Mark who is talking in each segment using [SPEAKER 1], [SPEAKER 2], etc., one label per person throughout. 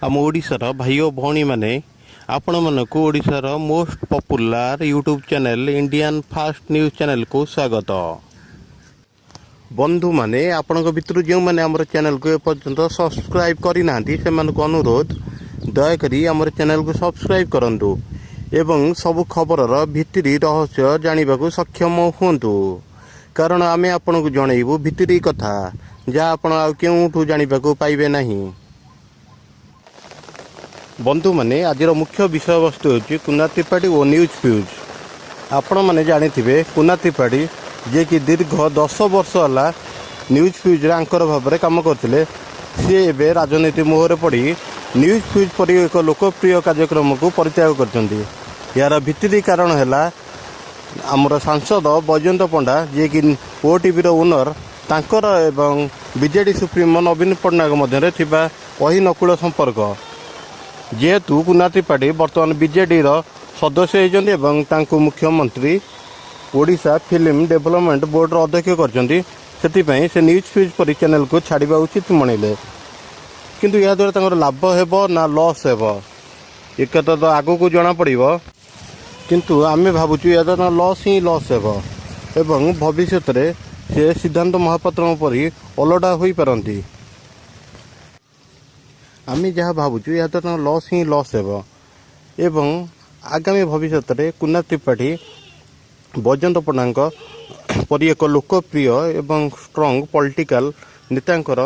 [SPEAKER 1] आम ओडिशार भाई और भौणी माने आपण मानक ओडिशार most popular YouTube channel Indian fast news channel को स्वागत। बंधु माने आपण भितर जो मैंने आम चैनल को एपर्यंत सब्सक्राइब करना से अनुरोध दयाकोरी आम चैनल को सब्सक्राइब करूँ एवं सब खबर भितरी रहस्य जानवा सक्षम हूँ कारण आम आपन को जनइबू भितरी कथा जहाँ आपण आउठू जानवा पाइबे नहीं। बंधु माने आज मुख्य विषय वस्तु होची कुना त्रिपाठी और न्यूज फ्यूज। आपण माने जानिथिबे कुना त्रिपाठी जे कि दीर्घ 10 वर्ष होला न्यूज फ्यूज आंकर भाव में काम करथिले सी एबे राजनीति मोहरे पड़ी न्यूज फ्यूज परि एक लोकप्रिय कार्यक्रम को परित्याग करछन्ती। यार भित्री कारण है आमर सांसद बैजयंत पंडा जे कि ओटीवी ओनर तांकर एवं बीजेडी सुप्रीमो नवीन पट्टनायक मध्य थिबा अहिनकुल संपर्क जेहेतु कुना त्रिपाठी बर्तमान बीजेडी सदस्य होती मुख्यमंत्री ओडिशा फिल्म डेवलपमेंट बोर्ड अध्यक्ष करते से न्यूज फ्यूज पर चैनल को छाड़ा उचित मणिले किंतु या द्वारा लाभ हेब ना लॉस हेब एक तो आग को जना पड़ किंतु आम भावुँ या द्वारा लॉस ही लॉस हेब एवं भविष्य से सिद्धांत महापात्र परी अलडा हो पारती। आम जहाँ भावुँ या द्वारा लॉस ही लॉस हेब एवं आगामी भविष्य में कुना त्रिपाठी बैजयंत पंडाक परी एक लोकप्रिय एवं स्ट्रॉन्ग पॉलिटिकल नेतांकर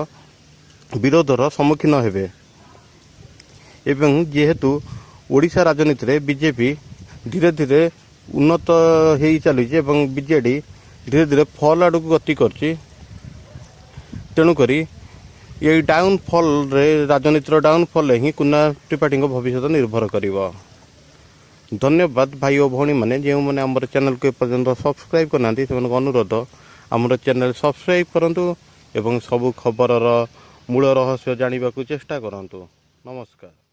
[SPEAKER 1] विरोधर सम्मुखीन हेबे एवं जेहेतु ओडिशा राजनीति में बीजेपी धीरे धीरे उन्नत हो चली बीजेडी धीरे धीरे फल आड़ को गति कर तेणुक ये डाउनफॉल रे राजनीतिर डाउनफॉल ही कुना त्रिपाठी भविष्य निर्भर करिवो। धन्यवाद भाई और भौणी मैंने जो मैंने आम चैनल को एपर्यंत सब्सक्राइब करना से अनुरोध आम चैनल सब्सक्राइब करूँ एवं सब खबर मूल रहस्य जानवा चेष्टा करूँ। नमस्कार।